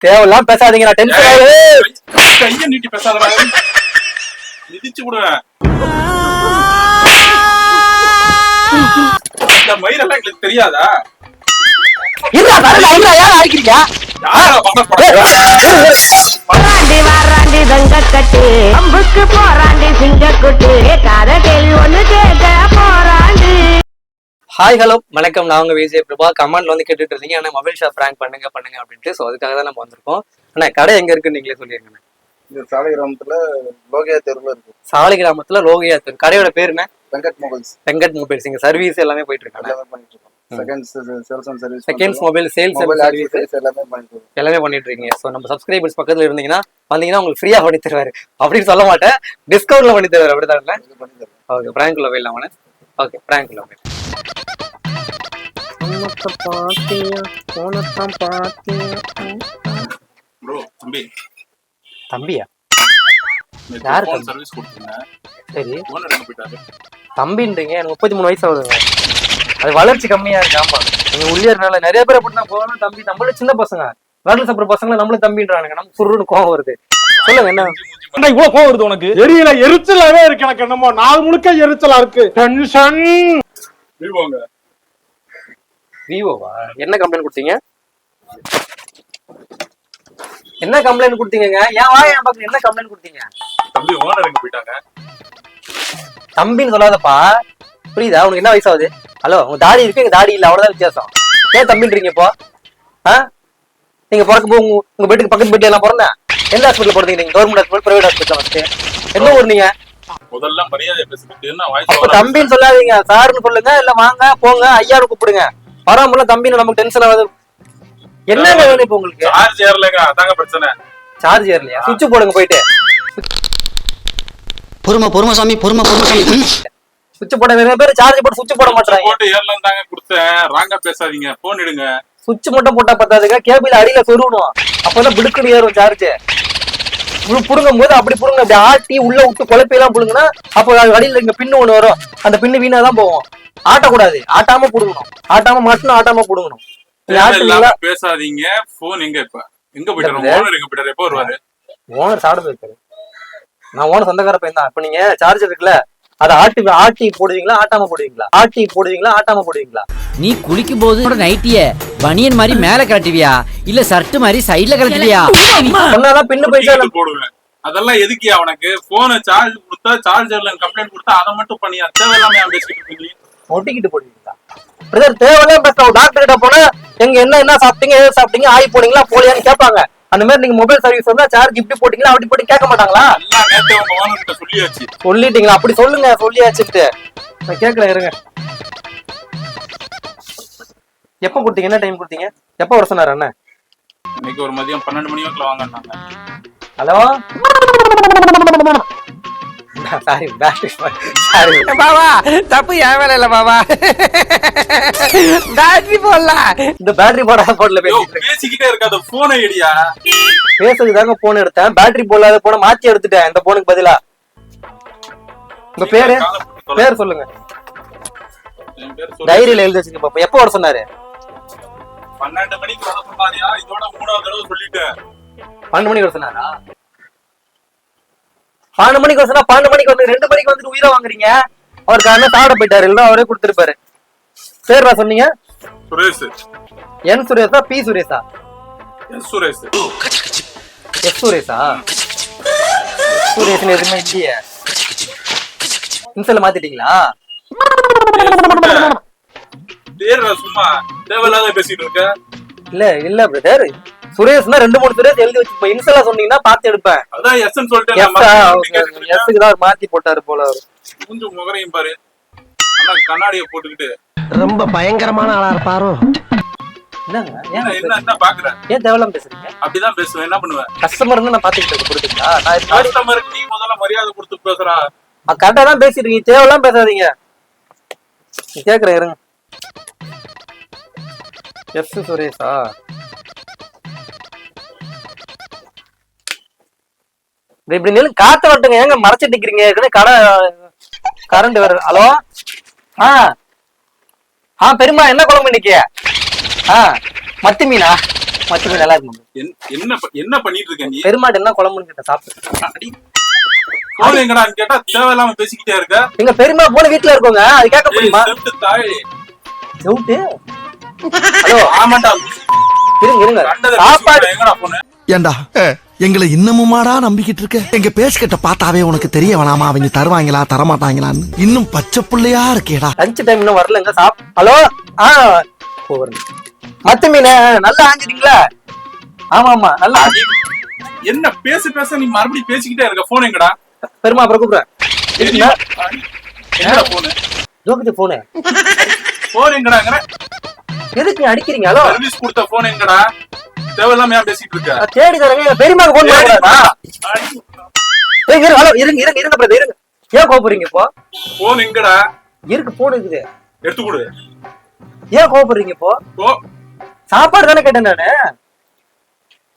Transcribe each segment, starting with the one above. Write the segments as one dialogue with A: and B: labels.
A: தேவையெல்லாம் பேசாதீங்க, நான் டென்ஷன் ஆகுது.
B: கையை நீட்டி பேசாதடா, மிதிச்சு விடுவேன். இந்த மயிரெல்லாம் எங்களுக்கு தெரியாதா?
A: யாரும் அடிக்கிறீங்க?
C: வாராண்டி தங்க கட்டு அம்புக்கு போராண்டி சிங்க குட்டு காத கேள்வி ஒண்ணு கேட்க போராண்டி.
A: ஹாய் ஹலோ வணக்கம், நான் உங்க விஜய் பிரபா. கமெண்ட்ல வந்து கேட்டுட்டு இருந்தீங்க ஆனா மொபைல் ஷாப் பிராங்க் பண்ணுங்க அப்படின்ட்டு. ஸோ அதுக்காக தான் நம்ம வந்திருக்கோம். ஆனா கடை எங்க இருக்குன்னு நீங்களே சொல்லிருங்க.
D: இந்த சாலிகிராமத்துல லோகியா தெருவில் இருக்கு.
A: சாலிகிராமத்துல லோகியா தெரு. கடையோட பேர் என்ன?
D: வெங்கட் மொபைல்ஸ்.
A: வெங்கட் மொபைல்ஸ். இங்க சர்வீஸ் எல்லாமே போயிட்டு இருக்காங்க.
D: எல்லாமே பண்ணிட்டு இருக்கோம்.
A: செகண்ட்ஸ் மொபைல் சேல்ஸ் சர்வீஸ் எல்லாமே பண்ணிட்டு இருக்கீங்க. ஸோ நம்ம சப்ஸ்கிரைபர்ஸ் பக்கத்துல இருந்தீங்கன்னா வந்தீங்கன்னா உங்களுக்கு ஃப்ரீயா பண்ணி தருவாரு. அப்படின்னு சொல்ல மாட்டேன், டிஸ்கவுண்ட்ல பண்ணி தருவாரு. அப்படிதான். ஓகே, பிராங்க்ல போயிடலாம். ஓகே, பிராங்க்ல போய் தம்பியா? யாரு
B: சர்வீஸ் கொடுத்தீங்க?
A: சரி,
B: ஓனர் எங்க போயிட்டாரு?
A: தம்பின்றீங்க, எனக்கு 33 வயசு ஆகுதுங்க. அது வளர்ச்சி கம்மியா இருக்கு. ஆமா, நீங்க உள்ளியறனால நிறைய பேர் அப்படின்னா போகணும். தம்பி நம்மள சின்ன பசங்க, வேலை சாப்பிட்ற பசங்களை நம்மளும் தம்பின்றானுங்க. நம்ம சுருன்னு கோவம் வருது. சொல்லுங்க, என்ன
E: இவ்வளவு கோவம் வருது உனக்கு? தெரியல, எரிச்சலாவே இருக்கு எனக்கு. என்னமோ நாள் முழுக்க எரிச்சலா இருக்கு. டென்ஷன்.
A: விவோவா? என்ன கம்ப்ளைண்ட் கொடுத்தீங்க? என்ன கம்ப்ளைண்ட் கொடுத்தீங்க? ஏன் வாங்க என் பக்கம். என்ன கம்ப்ளைண்ட் கொடுத்தீங்க?
B: தம்பி ஓனர் எங்க போயிட்டாங்க?
A: தம்பின்னு சொல்லாதப்பா, புரியுதா? உனக்கு என்ன வயசாகுது? ஹலோ, உங்க தாடி இருக்கு, எங்க தாடி இல்ல, அவ்வளவுதான் வித்தியாசம். ஏன் தம்பின்றீங்க இப்போ? நீங்க பிறக்கும் போது உங்க வீட்டுக்கு பக்கத்து வீட்டு எல்லாம் பிறந்தேன். எந்த ஹாஸ்பிட்டல் போறீங்க நீங்க? Government hospital, private hospital? எந்த ஊர் நீங்க?
B: முதல்ல மரியாதை பேசிட்டு என்ன
A: வாய்ஸ்? தம்பின்னு சொல்லாதீங்க, சாருன்னு சொல்லுங்க. இல்ல வாங்க போங்க ஐயாரு கூப்பிடுங்க. பரவாயில்ல, தம்பின்னு நமக்கு டென்ஷன் ஆகுது. என்னங்க வேணும் இப்ப உங்களுக்கு?
B: சார்ஜ் ஏறலங்க, அதாங்க பிரச்சனை.
A: சார்ஜ் ஏறலையா? சுவிட்ச் போடுங்க போயிட்டு.
F: பொறுமை சாமி.
A: சுவிட்ச் போட நிறைய பேர் சார்ஜ் போட்டு சுவிட்ச் போட மாட்டாங்க.
B: போட்டு ஏறலன்னு தாங்க கொடுத்தேன். ராங்கா பேசாதீங்க, போன் எடுங்க.
A: சுவிட்ச் மட்டும் போட்டா பத்தாதுங்க, கேபிள் அடியில சொருகணும். அப்பதான் பிடுக்குன்னு ஏறும் சார்ஜ். புடுங்கும் போது அப்படி புடுங்க, அப்படி ஆட்டி உள்ள விட்டு குழப்பையெல்லாம் புடுங்கன்னா அப்போ அடியில இங்க பின்னு ஒண்ணு வரும். அந்த பின்னு வீணாதான் போவோம். ஆட்டக்கூடாது, ஆட்டாம புடுங்கணும். ஆட்டாம மட்டும் ஆட்டாம புடுங்கணும்.
B: பேசாதீங்க. போன் எங்க? இப்ப எங்க போயிட்டாரு? ஓனர் எங்க போயிட்டாரு? எப்போ வருவாரு?
A: ஓனர் சாப்பிட போயிருக்காரு. நான் ஓனர் சொந்தக்கார பையன் தான். இப்ப நீங்க சார்ஜ் இருக்குல்ல, அதை ஆட்டி போடுவீங்களா ஆட்டாம போடுவீங்களா? ஆட்டி போடுவீங்களா ஆட்டாம போடுவீங்களா?
F: நீ குளிக்கும் போது நைட்டிய பனியன் மாதிரி மேல கட்டுவியா இல்ல சர்ட் மாதிரி சைடுல கட்டுவியா?
A: சொன்னாதான் பின்னு பைசா
B: போடுவேன். அதெல்லாம் எதுக்கியா உனக்கு? போனை சார்ஜ் கொடுத்தா சார்ஜர்ல கம்ப்ளைண்ட் கொடுத்தா அதை மட்டும் பண்ணியா? தேவையில்லாம பேசிட்டு இருக்கீங்க.
A: ஒட்டிக்கிட்டு போடுவீங்களா? தேவையில்லாம பேசுறோம். டாக்டர் கிட்ட போனா எங்க என்ன சாப்பிட்டீங்க, எது சாப்பிட்டீங்க, ஆகி போனீங்களா போலியான்னு கேட்பாங்க. அந்த மாதிரி நீங்க மொபைல் சர்வீஸ் வந்தா சார்ஜ் இப்படி போட்டீங்களா அப்படி போட்டு கேட்க மாட்டாங்களா? சொல்லிட்டீங்களா? அப்படி சொல்லுங்க, சொல்லியாச்சுட்டு நான் கேட்கறேன். இருங்க, எப்ப கொடுத்தீங்க? என்ன டைம் கொடுத்தீங்க? எப்ப வர சொன்னாரு அண்ணன்?
B: இன்னைக்கு ஒரு மதியம் 12 மணி வாக்குல வாங்க.
A: ஹலோ, சாரி
F: பாபா, தப்பு என் வேலை இல்ல பாபா. பேட்டரி போடலாம்.
A: இந்த பேட்டரி போடல
B: பேசிக்கிட்டே இருக்காத, போனை எடியா.
A: பேசுறதுதாங்க போன் எடுத்தேன். பேட்டரி போடாத போன மாத்தி எடுத்துட்டேன். இந்த போனுக்கு பதிலா. உங்க பேர் சொல்லுங்க. டைரியில எழுதி வச்சுங்க பாப்பா. எப்ப வர சொன்னாரு?
B: 12 மணிக்கு வர சொன்னாரியா? இதோட 3வது தடவை சொல்லிட்டேன்.
A: 12 மணிக்கு வர சொன்னாரா? 12 மணிக்கு வர சொன்னா 12 மணிக்கு வந்து 2 மணிக்கு வந்துட்டு உயிரை வாங்குறீங்க. அவருக்கு அண்ணன் சாப்பிட போயிட்டாரு, இல்ல அவரே கொடுத்துருப்பாரு. பேர்ரா சொன்னீங்க?
B: சுரேஷ்.
A: என் சுரேஷா பி சுரேஷா?
B: எஸ் சுரேஷ்.
A: எஸ் சுரேஷா? சுரேஷ் எதுவுமே இல்லையே. இன்சல மாத்திட்டீங்களா?
B: சும்மா தேவையில்லாத பேசிட்டு இருக்க.
A: இல்ல பிரதர், சுரேஷ்னா 2-3 சுரேஷ் எழுதி வச்சு இன்சலா சொன்னீங்கன்னா பாத்து எடுப்பேன்.
B: அதான் எஸ்ன்னு சொல்லிட்டேன்.
A: எஸ்க்கு தான் மாத்தி போட்டாரு போல.
B: கொஞ்சம் முகரையும் பாரு. ஆனா கண்ணாடியை போட்டுக்கிட்டு
F: ரொம்ப பயங்கரமான ஆளா இருப்பாரோ.
B: என்ன பாக்குற?
A: ஏன் தேவலாம் பேசுறீங்க?
B: அப்படிதான் பேசுவேன். என்ன பண்ணுவேன்?
A: கஸ்டமர்னு நான் பாத்துக்கிட்டு கொடுத்தீங்களா?
B: கஸ்டமருக்கு நீ முதல்ல மரியாதை கொடுத்து பேசுறா.
A: கரெக்டா தான் பேசிருக்கீங்க, தேவலாம் பேசாதீங்க. கேக்குறேன், இருங்க. எஸ் சுரேஷா? இப்படி நின்று காத்த வட்டுங்க. ஏங்க மறைச்சிட்டு இருக்கிறீங்க? கடை கரண்ட் வேற. ஹலோ, பெருமா என்ன குழம்பு இன்னைக்கு? மத்தி மீனா? மத்தி மீன் நல்லா இருக்கும்.
B: என்ன பண்ணிட்டு இருக்க நீ?
A: பெருமாடு என்ன குழம்புன்னு கேட்ட சாப்பிட்டு.
B: அடி. போன் எங்கடான்னு கேட்டா தேவையில்லாம பேசிக்கிட்டே இருக்க.
A: எங்க பெருமா போன வீட்டுல இருக்கோங்க, அது கேட்க முடியுமா?
B: செவுட்டு தாய்.
A: செவுட்டு? ஹலோ
B: ஆமாண்டா.
A: இருங்க
B: கண்டதை
A: சாப்பாடு
B: பேசிக்கிட்டு எங்கடா போன?
G: ஏண்டா எங்களை இன்னமுமாடா நம்பிக்கிட்டு இருக்க? எங்க பேசிக்கிட்ட பார்த்தாவே உனக்கு தெரிய வேணாமா அவங்க தருவாங்களா தரமாட்டாங்களான்னு? இன்னும் பச்சை புள்ளையா இருக்கேடா.
A: லஞ்ச் டைம் இன்னும் வரலங்க. ஹலோ போறேன். மத்த மீன் நல்லா ஆஞ்சிட்டீங்களா? ஆமா நல்லா.
B: என்ன பேச நீ மறுபடியும் பேசிக்கிட்டே இருக்க. போன் எங்கடா?
A: பெருமா அப்புறம் கூப்பிடுறேன்.
B: எங்கடா போனு?
A: ஜோக்கிட்டு போனு.
B: போன் எங்கடாங்கற?
A: எதுக்கு அடிக்கிறீங்க? ஹலோ
B: சர்வீஸ் கொடுத்த போன் எங்கடா? தேவையில்லாம ஏன் பேசிட்டு இருக்க?
A: தேடி தரங்க. பெருமாக்கு போன் பண்ணக்கூடாதா? ஹலோ இருங்க பிரதர் இருங்க. ஏன் கோபப்படுறீங்க இப்போ?
B: போன் எங்கடா?
A: இருக்கு போன் இருக்குது.
B: எடுத்து கொடு.
A: ஏன் கோபப்படுறீங்க இப்போ? சாப்பாடு தானே கேட்டேன் நானு.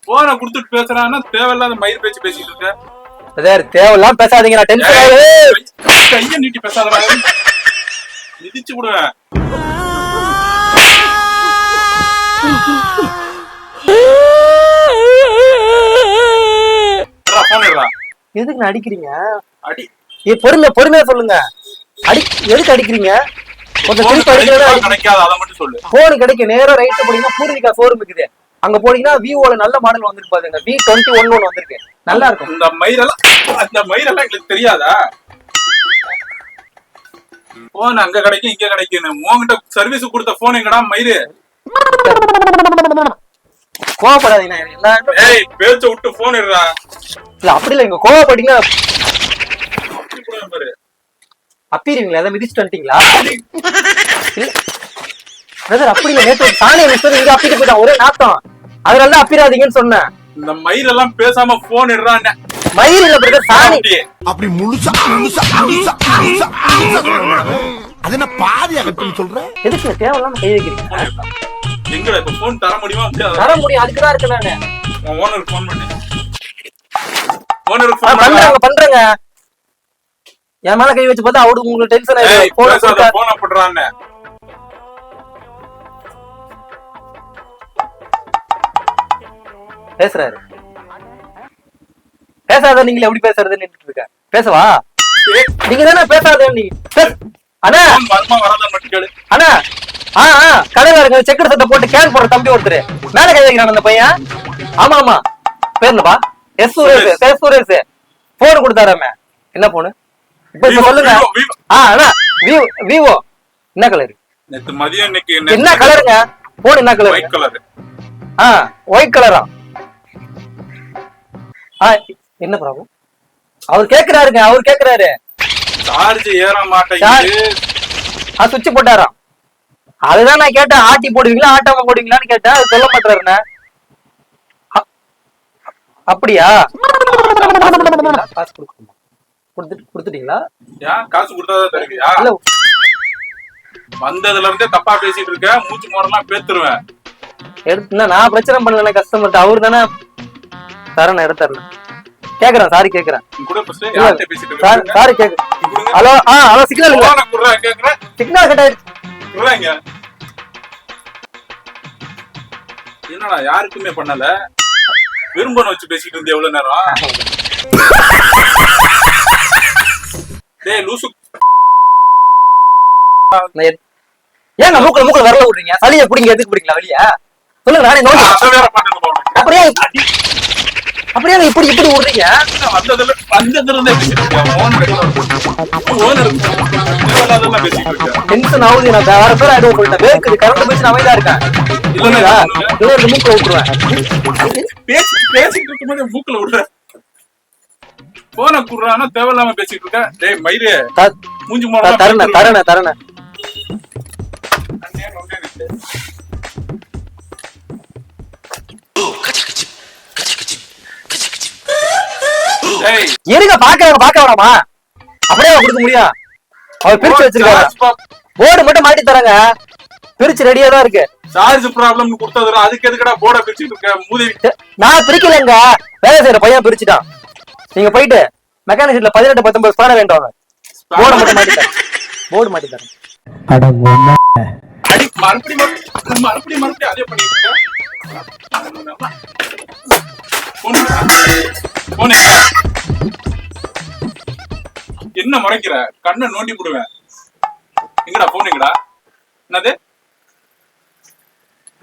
B: போனை கொடுத்துட்டு பேசுறான்னா தேவையில்லாத மயிர் பேச்சு பேசிட்டு இருக்க.
A: பிரதர் தேவையில்லாம பேசாதீங்க, நான் டென்ஷன் ஆகுது.
B: கைய நீட்டி பேசாதடா. மிதிச்சு விடுவேன்.
A: எதுக்கு நான் அடிக்கிறீங்க?
B: அடி.
A: பொறுமையா சொல்லுங்க. எதுக்கு அடிக்கிறீங்க?
B: கிடைக்காது, அதை மட்டும் சொல்லு.
A: போன் கிடைக்கும். நேரம் ரைட் போனீங்கன்னா பூர்விகா ஷோரூம் இருக்குது. அங்க போனீங்கன்னா விவோல நல்ல மாடல் வந்திருக்கு பாருங்க. V21 வந்திருக்கு, நல்லா இருக்கும்.
B: இந்த மயிரெல்லாம் எங்களுக்கு தெரியாதா? போன் அங்க கிடைக்கும் இங்க கிடைக்கும். உங்ககிட்ட சர்வீஸ் கொடுத்த போன் எங்கடா மயிறு?
A: கோவப்படாதீங்க.
B: ஏய் பேச்ச விட்டு போன் எடுறா.
A: இல்ல அப்படி இல்ல, இங்க கோவப்பட்டீங்கன்னா அப்பிடுவீங்களா? அதை மிதிச்சுட்டு வந்துட்டீங்களா? இல்ல அப்படி இல்ல, நேற்று சாணியை மிஸ்டர் இங்க அப்பிட்டு போயிட்டான், ஒரே நாத்தம். அதனாலதான் அப்பிடாதீங்கன்னு சொன்னேன்.
B: இந்த மயிரெல்லாம் பேசாம போன் எடுறான்னு.
A: மயிர் இல்ல பிரதர், சாணி.
G: அப்படி முழுசா அது என்ன பாதி அகத்துன்னு சொல்ற?
A: எதுக்கு தேவையில்லாம கை வைக்கிறீங்க?
B: எங்கடா இப்ப போன் தர முடியுமா?
A: தர முடியும், அதுக்குதான் இருக்கு. நானு
B: ஓனருக்கு போன் பண்ணி ஓனருக்கு
A: பண்றேங்க. என் மேல கை வச்சு பார்த்தா அவரு உங்களுக்கு டென்ஷன் ஆயிடும்.
B: போன போடுறான்னு
A: பேசுறாரு. பேசாத நீங்களே எப்படி பேசுறதுன்னு இருக்க. பேசவா? நீங்க தானே பேசாத. நீ அண்ணா அண்ணா கடையில இருக்க செக்கர் சட்டை போட்டு கேன் போடுற தம்பி ஒருத்தரு மேல கை வைக்கிறான் அந்த பையன். ஆமா பேருப்பா எஸ் சுரேஷ் போன் கொடுத்தாராமே. என்ன போனு இப்ப சொல்லுங்க. அண்ணா விவோ என்ன கலர்? என்ன கலருங்க போன்? என்ன கலர்?
B: White colour.
A: ஒயிட் கலரா? என்ன ப்ராப்ளம்? அவர் கேக்குறாரு.
B: சார்ஜ் ஏற மாட்டேங்குது.
A: சுவிட்ச் போட்டாராம். அதுதான் நான் கேட்டேன், ஆட்டி போடுவீங்களா ஆட்டாம போடுவீங்களான்னு கேட்டேன். அது சொல்ல மாட்டாருண்ணே. அப்படியா? காசு கொடுத்துட்டீங்களா?
B: காசு கொடுத்தாதான் தருவியா? வந்ததுல இருந்தே தப்பா பேசிட்டு இருக்க. மூச்சு மோரெல்லாம் பேத்துருவேன்.
A: எடுத்துனா நான் பிரச்சனை பண்ணல கஸ்டமர்ட்ட. அவரு தானே தரேன் எடுத்துறேன். கேக்குறேன், சாரி கேக்குறேன். சாரி கேக்கு. ஹலோ ஹலோ சிக்னல் இல்ல. சிக்னல் கட் ஆயிடுச்சு.
B: என்னடா யாருக்குமே பண்ணல. விரும்பன வச்சு பேசிட்டு இருந்தே எவ்வளவு நேரம்? டேய் லூசு.
A: ஏங்க மூக்குல வரல விடுறீங்க? சளியை பிடிங்க, எதுக்கு பிடிக்கலாம் வெளியா? சொல்லுங்க, நானே நோட். அப்படியே இப்படி விடுறீங்க? டென்ஷன் ஆகுது. நான் வேற பேர் ஆயிடுவோம் போயிட்டேன். வேர்க்குது, கரண்ட் போயிடுச்சு, நான் அமைதியா இருக்கேன். இல்லைங்களா? இல்லை மூக்குல விட்டுருவேன்.
B: பேசிட்டு இருக்கும்போது மூக்குல விடுற போன குடுறானா தேவையில்லாம பேசிட்டு இருக்க. டேய் மயிரே மூஞ்சி மோர
A: தரண இருங்க. பாக்க வேணாமா? அப்படியே கொடுக்க முடியும்? அவர் பிரிச்சு வச்சிருக்காரு. போர்டு மட்டும் மாட்டி தராங்க. பிரிச்சு ரெடியா தான் இருக்கு.
B: சார்ஜ் ப்ராப்ளம் கொடுத்ததுல அதுக்கு எதுக்குடா போர்ட பிரிச்சுட்டு இருக்க? மூதேவி
A: நான் பிரிக்கலங்க, வேலை செய்யற பையன் பிரிச்சுட்டான். நீங்க போயிட்டு மெக்கானிக் சீட்ல 18-19 ஸ்பான வேண்டாம். போர்டு மட்டும் மாட்டி தரேன். போர்டு மாட்டி தரேன்.
B: மறுபடியும் அதே பண்ணிட்டு இருக்க. போனே என்ன மறைக்கிற? கண்ணை நோண்டி போடுவேன். எங்கடா போனீங்கடா? என்னது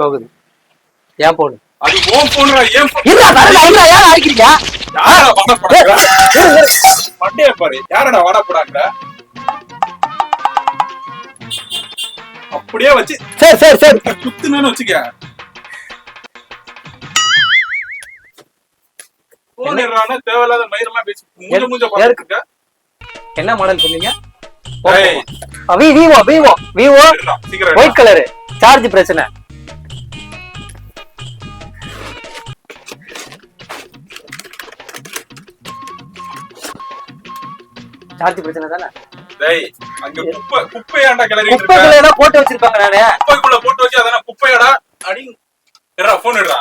A: போகுது? ஏன் போடு?
B: அது ஓம் போன்டா. ஏன்
A: யார அடிக்கிறீங்க?
B: யாரடா வாடா போடாங்க? மண்டைய பாரு. யாரடா வாடா போடாங்க? அப்படியே வச்சு
A: சரி சரி சரி
B: குத்துனேன்னு வச்சுக்க. போனிடுறானே தேவையில்லாத மயிரெல்லாம் பேசி மூஞ்ச பாத்துக்க.
A: என்ன மாடல் சொன்னீங்க?
B: ஏய்,
A: விவோ
B: சீக்கிரம்
A: ஒயிட் கலரு. சார்ஜ் பிரச்சனை. சார்ஜ் பிரச்சனை தானே?
B: டேய், அங்க குப்பையாண்டா கிளறி
A: குப்பைகளை போட்டு வச்சிருப்பாங்க. நானே
B: குப்பைக்குள்ள போட்டு வச்சு அதான குப்பையாடா. அடி எடுறா போன் எடுறா.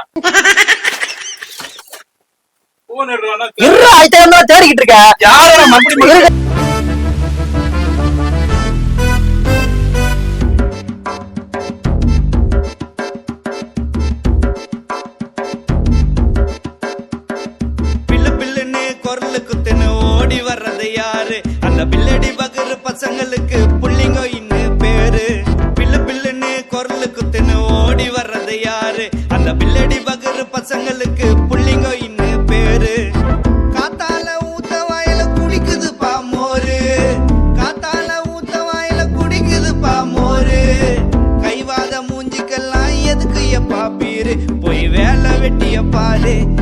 B: போன் எடுறானா
A: தேடிக்கிட்டு இருக்க.
B: யாரடா மறுபடியும்
H: பில்லு பில்லுன்னு குரலு குத்துன்னு ஓடி வர்றது யாரு? அந்த பில்லடி பகரு பசங்களுக்கு புள்ளிங்கோ இன்னும் பேரு. பில்லு பில்லுன்னு குரலு குத்துன்னு ஓடி வர்றது யாரு? அந்த பில்லடி பகரு பசங்களுக்கு புள்ளிங்கோ இன்னும் பேரு. காத்தால ஊத்த வாயில குடிக்குது பாமோரு. காத்தால ஊத்த வாயில குடிக்குது பாமோரு. கைவாத மூஞ்சிக்கெல்லாம் எதுக்கு எப்பா பீரு? போய் வேலை வெட்டிய பாரு.